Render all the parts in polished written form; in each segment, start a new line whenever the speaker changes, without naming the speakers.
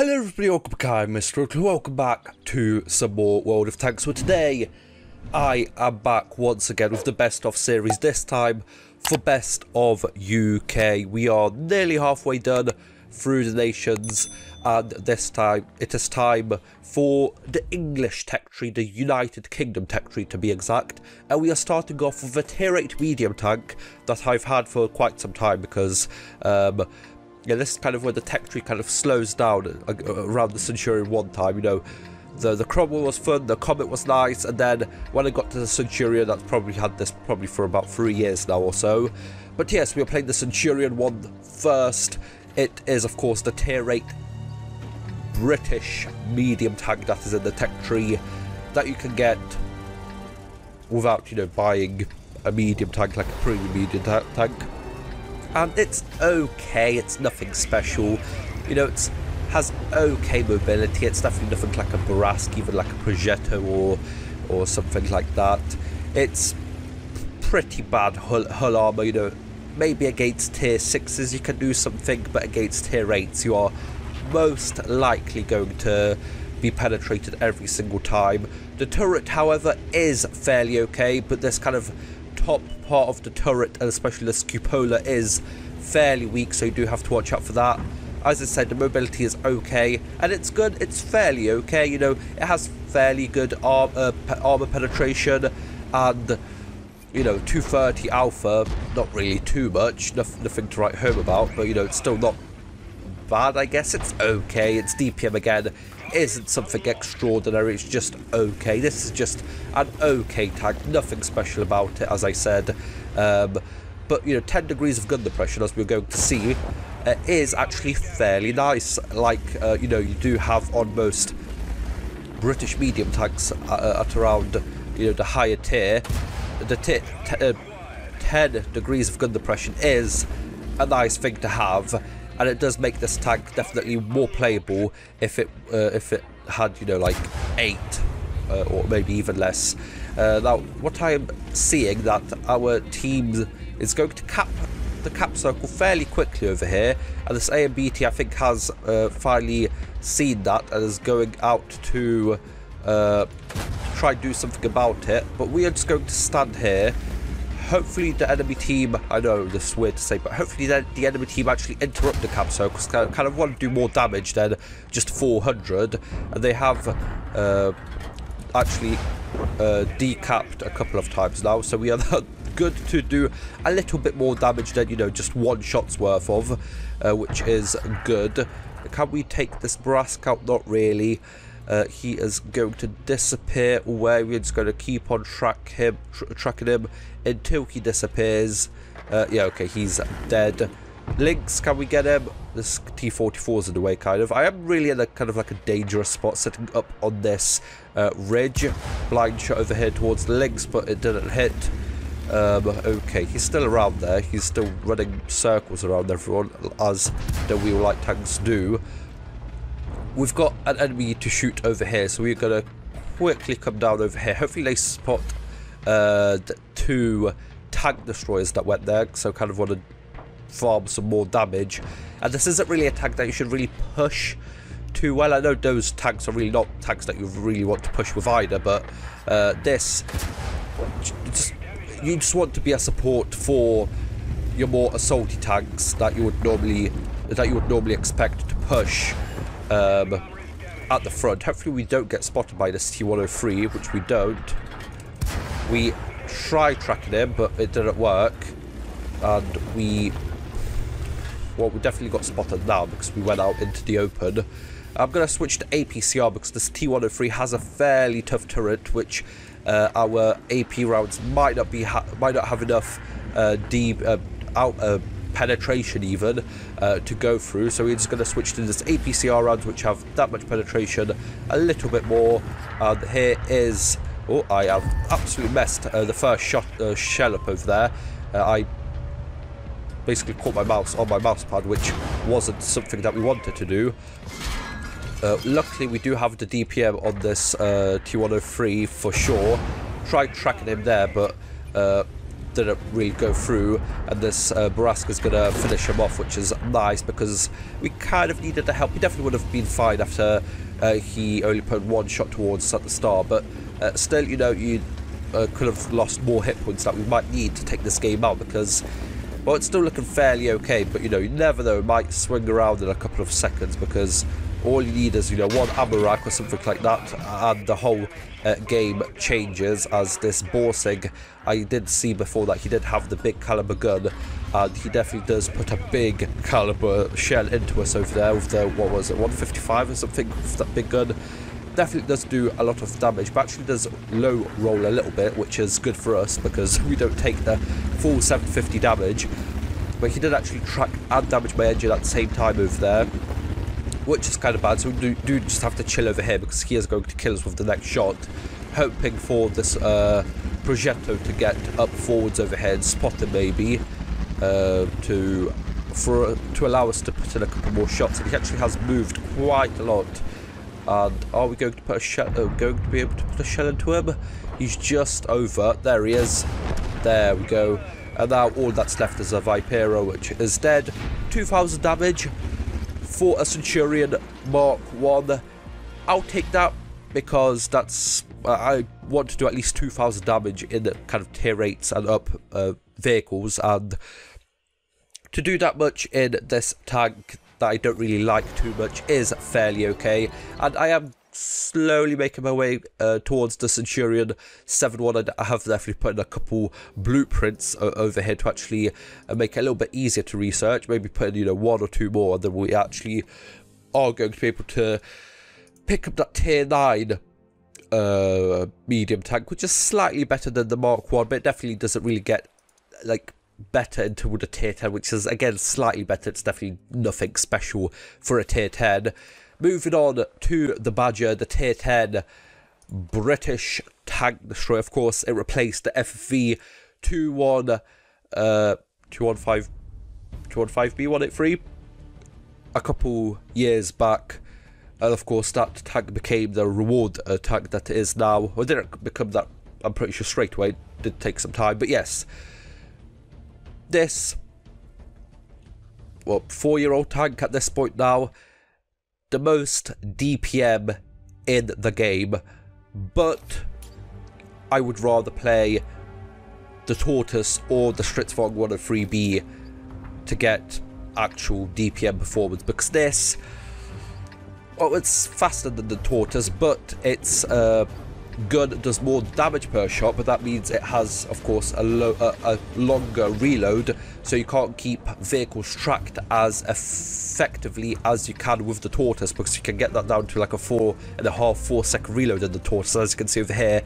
Hello everybody, welcome back. I'm MrRedClaw. Welcome back to some more World of Tanks. So today, I am back once again with the Best Of series, this time for Best of UK. We are nearly halfway done through the nations, and this time, it is time for the English tech tree, the United Kingdom tech tree to be exact. And we are starting off with a tier 8 medium tank that I've had for quite some time because, yeah, this is kind of where the tech tree kind of slows down around the Centurion one time, you know. The Cromwell was fun, the Comet was nice, and then when I got to the Centurion, that's probably had this probably for about 3 years now or so. But yes, we are playing the Centurion one first. It is, of course, the tier 8 British medium tank that is in the tech tree that you can get without, you know, buying a medium tank like a premium medium tank. And it's okay, it's nothing special, you know, it has okay mobility, it's definitely nothing like a Barask, even like a Progetto or something like that. It's pretty bad hull armour, you know, maybe against tier 6s you can do something, but against tier 8s you are most likely going to be penetrated every single time. The turret, however, is fairly okay, but this kind of top part of the turret, and especially the cupola, is fairly weak, so you do have to watch out for that. As I said, the mobility is okay, and it's good, it's fairly okay, you know, it has fairly good armor penetration, and, you know, 230 alpha, not really too much, nothing to write home about, but, you know, it's still not bad, I guess. It's okay. Its DPM again isn't something extraordinary, it's just okay. This is just an okay tank, nothing special about it, as I said. But, you know, 10 degrees of gun depression, as we're going to see, is actually fairly nice. Like, you know, you do have on most British medium tanks at around, you know, the higher tier. The 10 degrees of gun depression is a nice thing to have. And it does make this tank definitely more playable if it had, you know, like 8 or maybe even less. Now, what I am seeing that our team is going to cap the cap circle fairly quickly over here, and this AMBT I think has finally seen that and is going out to try and do something about it. But we are just going to stand here. Hopefully the enemy team, I know this is weird to say, but hopefully the enemy team actually interrupt the cap circle, because I kind of want to do more damage than just 400, and they have actually decapped a couple of times now, so we are good to do a little bit more damage than, you know, just one shot's worth of, which is good. Can we take this Barask out? Not really. He is going to disappear away. We're just going to keep on tracking him until he disappears. Yeah, okay, he's dead. Lynx, can we get him? This T-44 is in the way, kind of. I am really in a kind of like a dangerous spot, sitting up on this ridge. Blind shot over here towards the Lynx, but it didn't hit. Okay, he's still around there. He's still running circles around everyone, as the wheel light tanks do. We've got an enemy to shoot over here, so we're going to quickly come down over here. Hopefully they spot the 2 tank destroyers that went there, so kind of want to farm some more damage. And this isn't really a tank that you should really push too well. I know those tanks are really not tanks that you really want to push with either, but this, you just want to be a support for your more assaulty tanks that you would normally expect to push at the front. Hopefully we don't get spotted by this T-103, which we don't. We tried tracking him, but it didn't work, and we definitely got spotted now because we went out into the open. I'm going to switch to APCR because this T-103 has a fairly tough turret, which our AP rounds might not have enough penetration even to go through, so we're just going to switch to this APCR rounds, which have that much penetration, a little bit more. And here is, oh, I have absolutely messed the first shell up over there. I basically caught my mouse on my mouse pad, which wasn't something that we wanted to do. Luckily we do have the DPM on this T-103 for sure. Tried tracking him there, but didn't really go through, and this Baraska's going to finish him off, which is nice because we kind of needed the help. He definitely would have been fine after he only put one shot towards us at the start, but still, you know, you could have lost more hit points that we might need to take this game out because, well, it's still looking fairly okay, but, you know, you never know, it might swing around in a couple of seconds because all you need is, you know, one ammo rack or something like that, and the whole game changes. As this Borsig, I did see before that he did have the big caliber gun, and he definitely does put a big caliber shell into us over there with the, what was it, 155 or something, with that big gun. Definitely does do a lot of damage, but actually does low roll a little bit, which is good for us because we don't take the full 750 damage. But he did actually track and damage my engine at the same time over there, which is kind of bad, so we do just have to chill over here because he is going to kill us with the next shot, hoping for this Progetto to get up forwards over here and spot him maybe, to allow us to put in a couple more shots. And he actually has moved quite a lot. And are we going to put a shell? Going to be able to put a shell into him? He's just over. There he is. There we go. And now all that's left is a Vipero, which is dead. 2,000 damage for a Centurion Mark 1. I'll take that because that's I want to do at least 2,000 damage in kind of tier 8s and up vehicles, and to do that much in this tank that I don't really like too much is fairly okay. And I am slowly making my way towards the Centurion 7-1, and I have definitely put in a couple blueprints over here to actually make it a little bit easier to research. Maybe put in, you know, 1 or 2 more, and then we actually are going to be able to pick up that tier 9 medium tank, which is slightly better than the Mark 1, but it definitely doesn't really get like better into the tier 10, which is again slightly better. It's definitely nothing special for a tier 10. Moving on to the Badger, the tier 10 British tank destroyer. Of course, it replaced the FV 215B183 a couple years back. And of course, that tank became the reward tank that it is now. Well, it didn't become that, I'm pretty sure, straight away. It did take some time, but yes. This, well, 4-year-old tank at this point now. The most DPM in the game, but I would rather play the Tortoise or the Stritzvong 103B to get actual DPM performance, because this, well, it's faster than the Tortoise, but its gun does more damage per shot, but that means it has, of course, a longer reload, so you can't keep vehicles tracked as effectively as you can with the Tortoise, because you can get that down to like a 4.5-4 second reload in the Tortoise. As you can see over here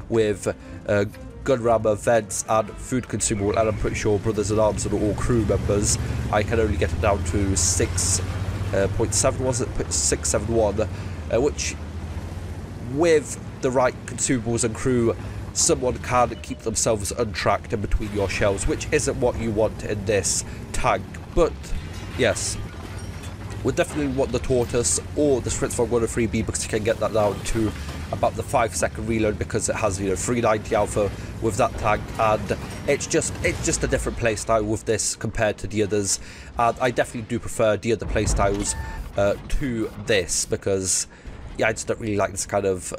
with gun rammer, vents and food consumable, and I'm pretty sure brothers in arms and all crew members, I can only get it down to 6.7, was it? 671, which with the right consumables and crew, someone can keep themselves untracked in between your shells, which isn't what you want in this tank. But yes, we definitely want the Tortoise or the Stritzvong 103B, because you can get that down to about the 5-second reload, because it has, you know, 390 alpha with that tank, and it's just a different playstyle with this compared to the others. And I definitely do prefer the other playstyles to this, because yeah, I just don't really like this kind of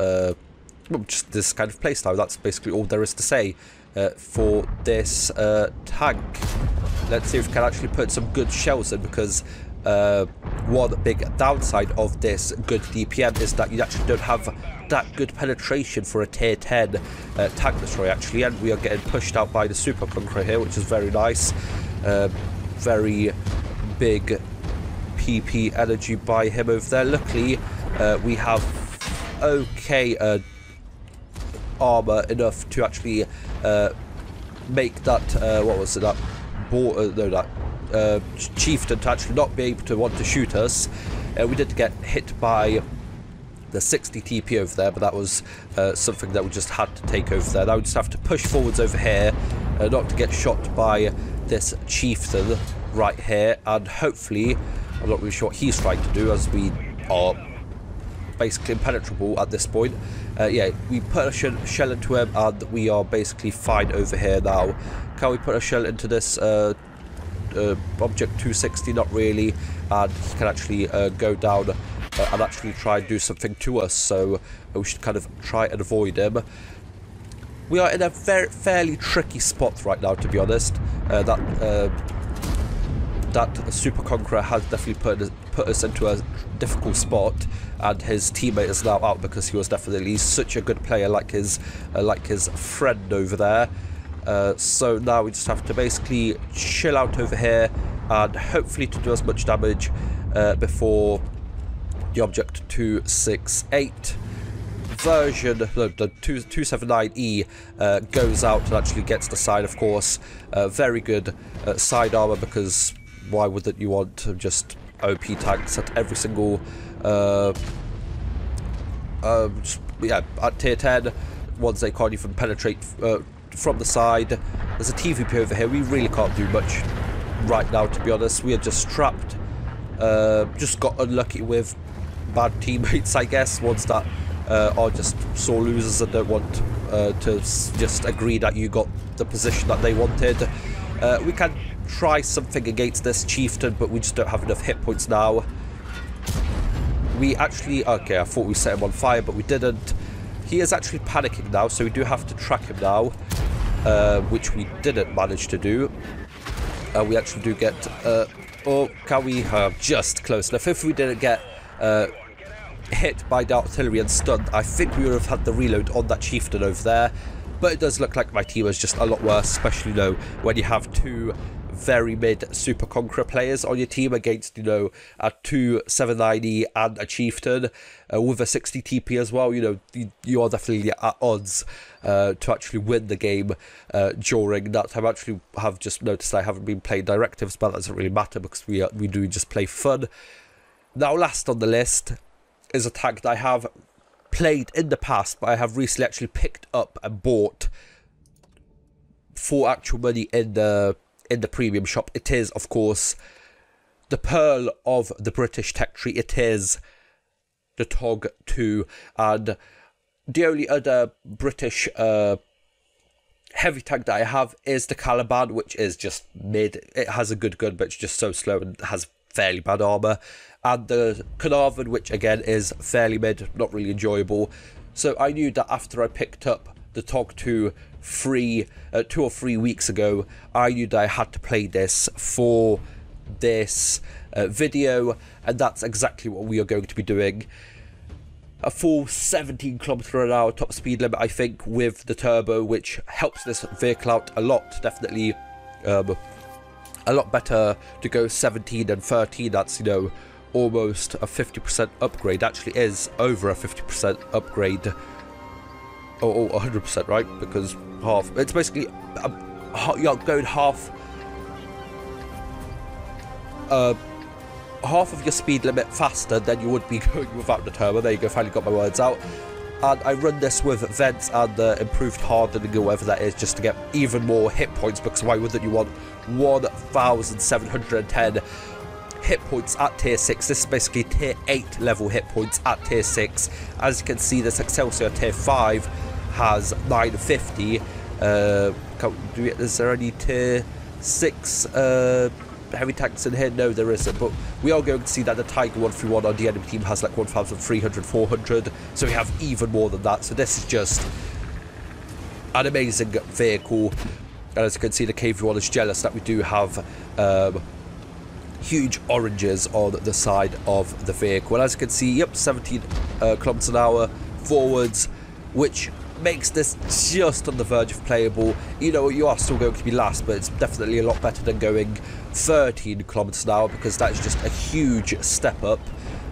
just this kind of playstyle. That's basically all there is to say for this tank. Let's see if we can actually put some good shells in, because one big downside of this good DPM is that you actually don't have that good penetration for a tier 10 tank destroyer actually, and we are getting pushed out by the Super Conqueror here, which is very nice. Very big PP energy by him over there. Luckily we have okay armor enough to actually make that what was it, that chieftain to actually not be able to want to shoot us. We did get hit by the 60 TP over there, but that was something that we just had to take over there. Now we just have to push forwards over here, not to get shot by this chieftain right here, and hopefully, I'm not really sure what he's trying to do, as we are basically impenetrable at this point. Yeah, we put a shell into him, and we are basically fine over here now. Can we put a shell into this object 260? Not really. And he can actually go down and actually try and do something to us, so we should kind of try and avoid him. We are in a fairly tricky spot right now, to be honest. That Super Conqueror has definitely put us into a difficult spot, and his teammate is now out because he was definitely such a good player, like his friend over there. So now we just have to basically chill out over here and hopefully to do as much damage before the object 268 version, the 279E goes out and actually gets the side, of course. Very good side armor, because why wouldn't you want just OP tanks at every single yeah, at tier 10, ones they can't even penetrate from the side. There's a TVP over here. We really can't do much right now, to be honest. We are just trapped. Just got unlucky with bad teammates, I guess, ones that are just sore losers and don't want to just agree that you got the position that they wanted. We can try something against this chieftain, but we just don't have enough hit points now. We actually, okay, I thought we set him on fire, but we didn't. He is actually panicking now, so we do have to track him now, which we didn't manage to do. We actually do get, oh, can we, just close enough. If we didn't get hit by the artillery and stunned, I think we would have had the reload on that chieftain over there. But it does look like my team is just a lot worse, especially, you know, when you have two very mid Super Conqueror players on your team against, you know, a 279E and a chieftain with a 60 TP as well. You know, you are definitely at odds to actually win the game during that time. I actually have just noticed I haven't been playing directives, but that doesn't really matter because we do just play fun. Now, last on the list is a tag that I have played in the past, but I have recently actually picked up and bought for actual money in the premium shop. It is, of course, the pearl of the British tech tree. It is the TOG 2, and the only other British heavy tank that I have is the Caliban, which is just mid. It has a good gun, but it's just so slow and has fairly bad armor. And the Carnarvon, which again is fairly mid, not really enjoyable. So I knew that after I picked up the TOG 2 2 or 3 weeks ago, I knew that I had to play this for this video, and that's exactly what we are going to be doing. A full 17 km/h top speed limit, I think, with the turbo, which helps this vehicle out a lot. Definitely a lot better to go 17 than 13. That's, you know, almost a 50% upgrade. Actually is over a 50% upgrade. Or 100%, right? Because half, it's basically you're going half of your speed limit faster than you would be going without the turbo. There you go, finally got my words out. And I run this with vents and improved hardening or whatever that is, just to get even more hit points, because why wouldn't you want 1,710 hit points at tier 6? This is basically tier 8 level hit points at tier 6. As you can see, this Excelsior tier 5 has 950. Is there any tier 6 heavy tanks in here? No, there isn't, but we are going to see that the Tiger 131 on the enemy team has like 1,300, 400, so we have even more than that. So this is just an amazing vehicle, and as you can see, the KV1 is jealous that we do have huge oranges on the side of the vehicle. And as you can see, yep, 17 km/h forwards, which makes this just on the verge of playable. You know, you are still going to be last, but it's definitely a lot better than going 13 km/h, because that is just a huge step up.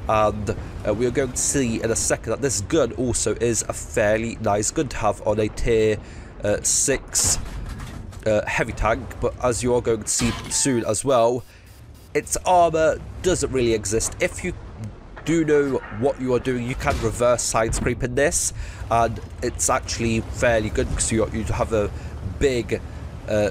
And we are going to see in a second that this gun also is a fairly nice gun to have on a tier 6 heavy tank. But as you are going to see soon as well, its armor doesn't really exist. If you do know what you are doing, you can reverse side scrape in this, and it's actually fairly good because you have a big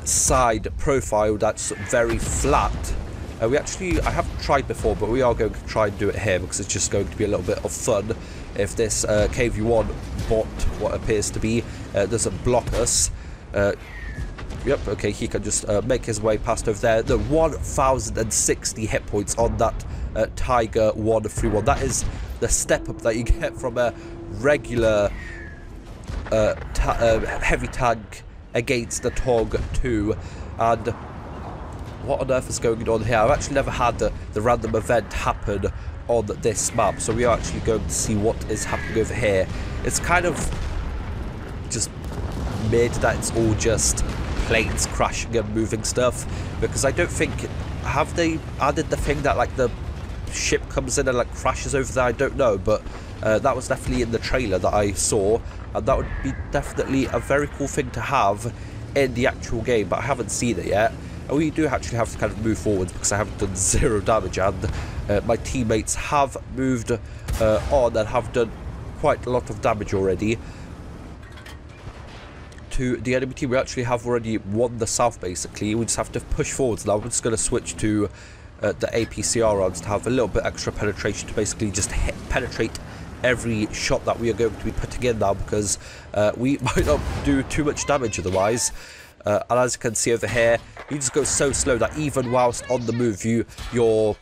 side profile that's very flat. I haven't tried before, but we are going to try and do it here because it's just going to be a little bit of fun. If this KV1 bot, what appears to be, doesn't block us. Yep, okay, he can just make his way past over there. The 1,060 hit points on that Tiger 131. That is the step up that you get from a regular heavy tank against the Tog 2. And what on earth is going on here? I've actually never had the random event happen on this map, so we are actually going to see what is happening over here. It's kind of just made that it's all just planes crashing and moving stuff, because I don't think, have they added the thing that like the ship comes in and like crashes over there? I don't know, but that was definitely in the trailer that I saw, and that would be definitely a very cool thing to have in the actual game, but I haven't seen it yet. And we do actually have to kind of move forwards because I haven't done 0 damage, and my teammates have moved on and have done quite a lot of damage already to the enemy team. We actually have already won the south, basically. We just have to push forwards now. We're just going to switch to the APCR rounds to have a little bit extra penetration, to basically just penetrate every shot that we are going to be putting in now, because we might not do too much damage otherwise. And as you can see over here, you just go so slow that even whilst on the move, your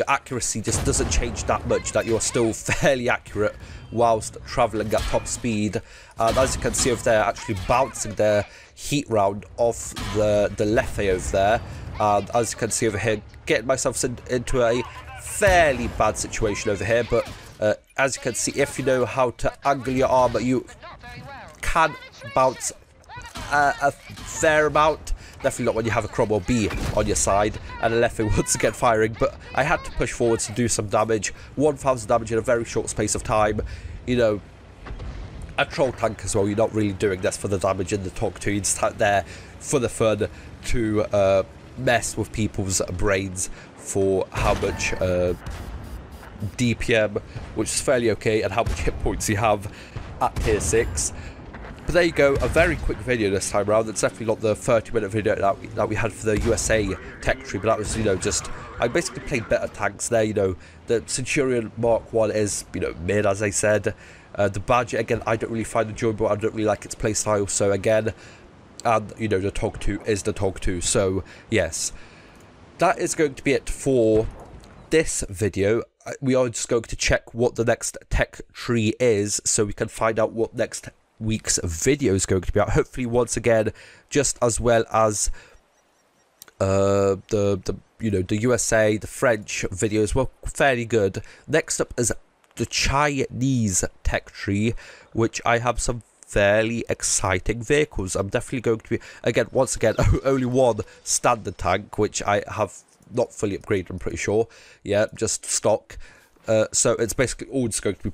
accuracy just doesn't change that much, that you're still fairly accurate whilst travelling at top speed. And as you can see over there, actually bouncing their heat round off the Leffe over there. And as you can see over here, getting myself into a fairly bad situation over here. But as you can see, if you know how to angle your armour, you can bounce a fair amount. Definitely not when you have a Cromwell B on your side and a Leffe once again firing, but I had to push forwards to do some damage. 1,000 damage in a very short space of time. You know, a troll tank as well, you're not really doing this for the damage in the Tog 2, you're just out there for the fun to mess with people's brains for how much DPM, which is fairly okay, and how much hit points you have at tier 6. But there you go, a very quick video this time around. It's definitely not the 30-minute video that we had for the USA tech tree, but that was, you know, just, I basically played better tanks there. You know, the Centurion Mark 1 is, you know, mid, as I said. The Badger, again, I don't really find enjoyable. I don't really like its playstyle, so again, and, you know, the Tog 2 is the Tog 2, so yes. That is going to be it for this video. We are just going to check what the next tech tree is, so we can find out what next week's video is going to be out. Hopefully, once again, just as well as the USA, the French videos were fairly good. Next up is the Chinese tech tree, which I have some fairly exciting vehicles. I'm definitely going to be, again, once again, only one standard tank, which I have not fully upgraded, I'm pretty sure. Yeah, just stock. So it's basically all just going to be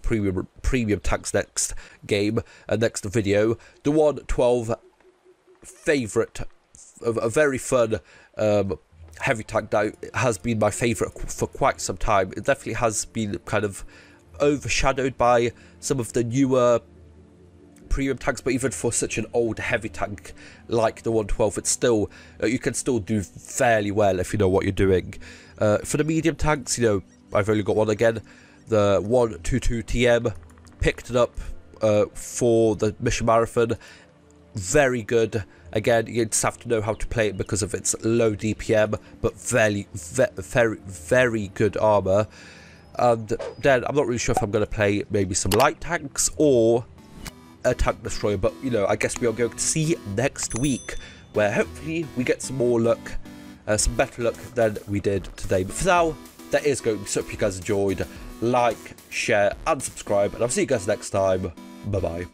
premium tanks next game and next video. The 112 favourite, a very fun heavy tank that has been my favourite for quite some time. It definitely has been kind of overshadowed by some of the newer premium tanks, but even for such an old heavy tank like the 112, it's still, you can still do fairly well if you know what you're doing. For the medium tanks, you know, I've only got one again, the 122 TM, picked it up for the Mission Marathon. Very good. Again, you just have to know how to play it because of its low DPM, but very good armour. And then I'm not really sure if I'm going to play maybe some light tanks or a tank destroyer, but you know, I guess we are going to see next week, where hopefully we get some more luck, some better luck than we did today. But for now, that is going to be so. If you guys enjoyed, like, share and subscribe, and I'll see you guys next time. Bye bye.